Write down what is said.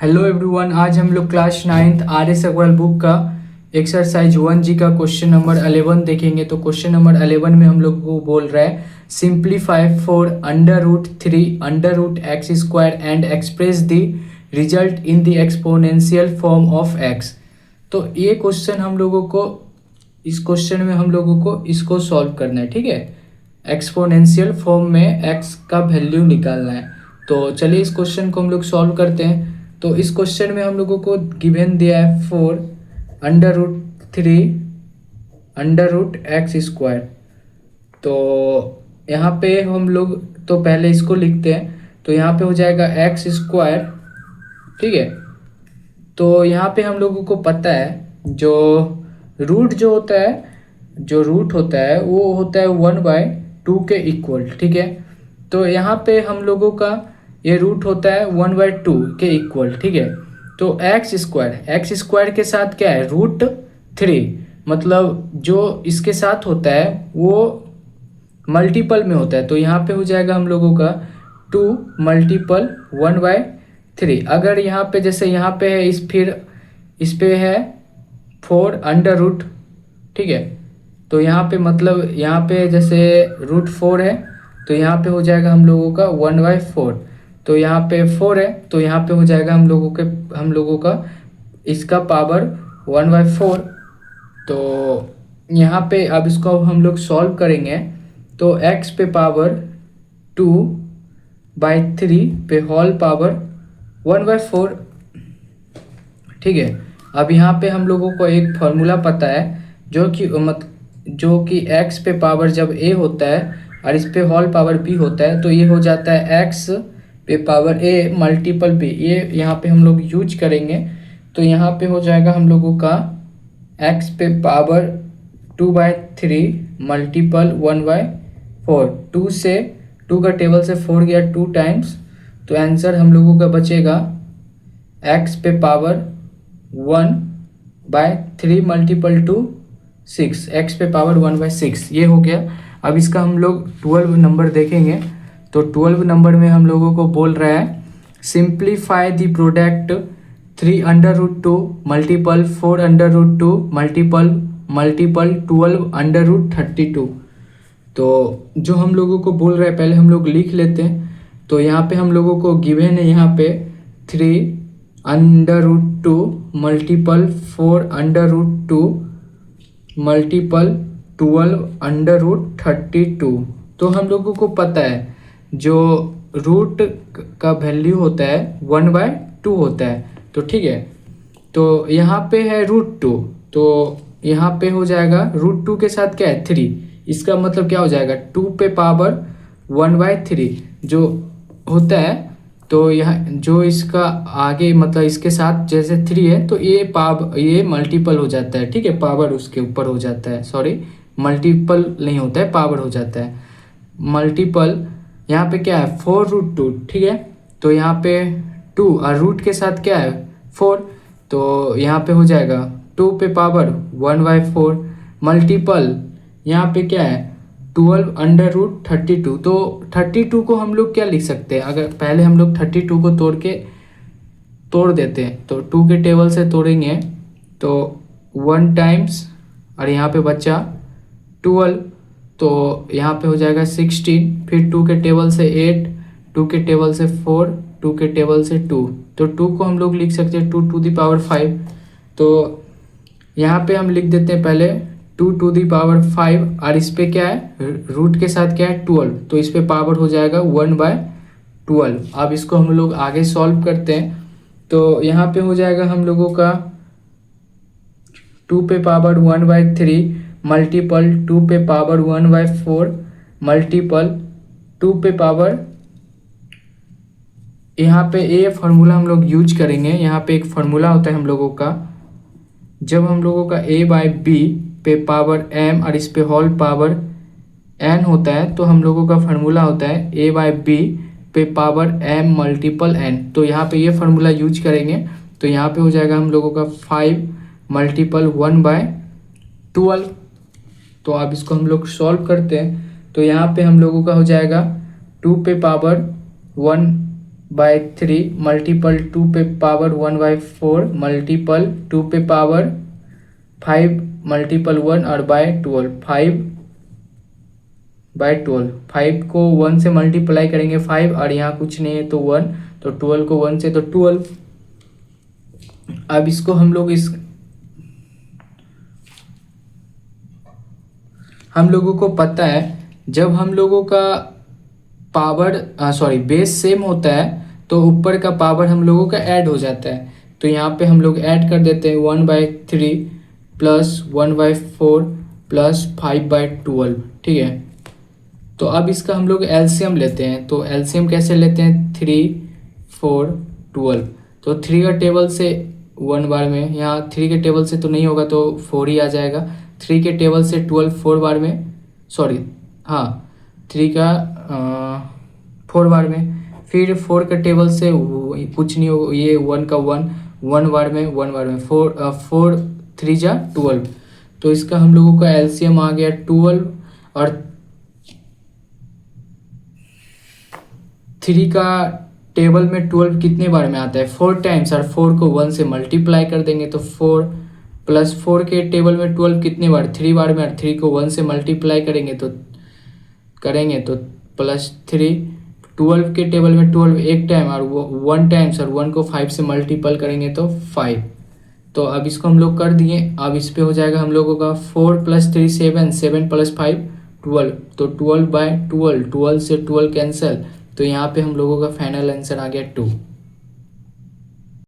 Hello everyone, आज हम लोग class 9th R S Agarwal book का एक्सरसाइज 1G का क्वेश्चन नंबर 11 देखेंगे। तो क्वेश्चन नंबर 11 में हम लोग को बोल रहा है simplify for √3 √x² and express the result in the exponential form of x। तो ये क्वेश्चन हम लोगों को इस क्वेश्चन में हम लोगों को इसको सॉल्व करना है, ठीक है। एक्सपोनेंशियल फॉर्म में x का वैल्यू निकालना है। तो चलिए इस क्वेश्चन को हम लोग सॉल्व करते हैं। तो इस क्वेश्चन में हम लोगों को गिवन दिया है 4 √3 √x²। तो यहाँ पे हम लोग तो पहले इसको लिखते हैं। तो यहाँ पे हो जाएगा x², ठीक है। तो यहाँ पे हम लोगों को पता है जो रूट होता है वो होता है 1/2 के इक्वल, ठीक है। तो यहाँ पे हम लोगों का ये रूट होता है 1/2 के इक्वल, ठीक है। तो x² के साथ क्या है √3, मतलब जो इसके साथ होता है वो मल्टीपल में होता है। तो यहाँ पे हो जाएगा हम लोगों का 2 × 1/3। अगर यहाँ पे जैसे यहाँ पे है फिर इस पे है 4√, ठीक है। तो यहाँ पे मतलब यहाँ पे जैसे √4 है तो यहाँ पे हो जाएगा हम लोगों का 1/4। तो यहाँ पे 4 है तो यहाँ पे हो जाएगा हम लोगों का इसका पावर 1/4। तो यहाँ पे अब इसको हम लोग सॉल्व करेंगे। तो x पे पावर 2/3 पे होल पावर 1/4, ठीक है। अब यहाँ पे हम लोगों को एक फॉर्मूला पता है जो कि x पे पावर जब a होता है और इस पे होल पावर b होता है तो ये हो जाता है x पे पावर a मल्टीपल b। ये यहाँ पे हम लोग यूज करेंगे। तो यहाँ पे हो जाएगा हम लोगों का x पे पावर 2/3 मल्टीपल 1/4। 2 का टेबल से 4 गया 2 टाइम्स, तो आंसर हम लोगों का बचेगा x पे पावर 1/3 मल्टीपल 2 6, x पे पावर 1/6 ये हो गया। अब इसका हम लोग 12 नंबर देखेंगे। तो 12 नंबर में हम लोगों को बोल रहा है simplify the product 3√2 multiple 4√2 multiple 12√32। तो जो हम लोगों को बोल रहा है पहले हम लोग लिख लेते हैं। तो यहाँ पे हम लोगों को गिवन है यहाँ पे 3√2 मल्टीपल 4√2 मल्टीपल 12√32। तो हम लोगों को पता है जो रूट का वैल्यू होता है 1/2 होता है, तो ठीक है। तो यहाँ पे है √2, तो यहाँ पे हो जाएगा √2 के साथ क्या है 3, इसका मतलब क्या हो जाएगा 2 पे पावर 1/3 जो होता है। तो यहाँ जो इसका आगे मतलब इसके साथ जैसे 3 है तो ये मल्टीपल हो जाता है, ठीक है। पावर उसके ऊपर हो जाता है, सॉरी मल्टीपल नहीं होता है, पावर हो जाता है मल्टीपल। यहाँ पे क्या है 4√2, ठीक है। तो यहाँ पे 2 और रूट के साथ क्या है 4, तो यहाँ पे हो जाएगा 2 पे पावर 1/4 मल्टीपल यहाँ पे क्या है 12√32। तो 32 को हम लोग क्या लिख सकते हैं, अगर पहले हम लोग 32 को तोड़ देते हैं तो 2 के टेबल से तोड़ेंगे तो 1 टाइम्स और यहाँ पे बचा 12। तो यहाँ पे हो जाएगा 16, फिर 2 के टेबल से 8, 2 के टेबल से 4, 2 के टेबल से 2। तो 2 को हम लोग लिख सकते हैं 2 टू द पावर 5। तो यहाँ पे हम लिख देते हैं पहले 2 टू द पावर 5 और इस पे क्या है रूट के साथ क्या है 12, तो इस पे पावर हो जाएगा 1/12। अब इसको हम लोग आगे सॉल्व करते हैं। तो यहाँ पे हो जाएगा हम लोगों का 2 पे पावर 1/3 मल्टीपल 2 पे पावर 1/4 मल्टीपल 2 पे पावर, यहाँ पे ये फार्मूला हम लोग यूज करेंगे। यहाँ पे एक फार्मूला होता है हम लोगों का, जब हम लोगों का a/b पे पावर m और इस पे होल पावर n होता है तो हम लोगों का फार्मूला होता है a/b पे पावर m मल्टीपल n। तो यहाँ पे ये फार्मूला यूज करेंगे। तो यहाँ पे हो जाएगा हम लोगों का 5 मल्टीपल 1/12। तो अब इसको हम लोग सॉल्व करते हैं। तो यहाँ पे हम लोगों का हो जाएगा 2 पे पावर बाय 3 मल्टीपल 2 पे पावर 1/4 मल्टीपल 2 पे पावर 5 मल्टीपल 1 और बाय 12 5/12 5 को 1 से मल्टीप्लाई करेंगे 5 और यहाँ कुछ नहीं है तो 1 तो 12 को 1 से तो 12। अब इसको हम लोग हम लोगों को पता है जब हम लोगों का पावर बेस सेम होता है तो ऊपर का पावर हम लोगों का ऐड हो जाता है। तो यहाँ पे हम लोग ऐड कर देते हैं 1/3 प्लस 1/4 प्लस 5/12, ठीक है। तो अब इसका हम लोग एलसीएम लेते हैं। तो एलसीएम कैसे लेते हैं, 3 4 12। तो 3 का टेबल से 1 बार में, यहाँ 3 के टेबल से तो नहीं होगा तो 4 ही आ जाएगा। 3 के टेबल से 12 4 बार में, सॉरी हाँ 3 का 4 बार में, फिर 4 का टेबल से कुछ नहीं होगा, ये 1 का 1 बार में 1 बार में 4 3 जा 12। तो इसका हम लोगों का एलसीएम आ गया 12 और 3 का टेबल में 12 कितने बार में आता है, 4 टाइम्स, और 4 को 1 से मल्टीप्लाई कर देंगे तो 4 प्लस 4 के टेबल में 12 कितने बार, 3 बार में, और 3 को 1 से मल्टीप्लाई करेंगे तो प्लस 3। 12 के टेबल में 12 एक टाइम और 1 टाइम्स, और 1 को 5 से मल्टीपल करेंगे तो 5। तो अब इसको हम लोग कर दिए। अब इस पे हो जाएगा हम लोगों का 4 + 3 7 7 + 5 12। तो 12/12, 12 से 12 कैंसिल, तो यहाँ पे हम लोगों का फाइनल आंसर आ गया 2।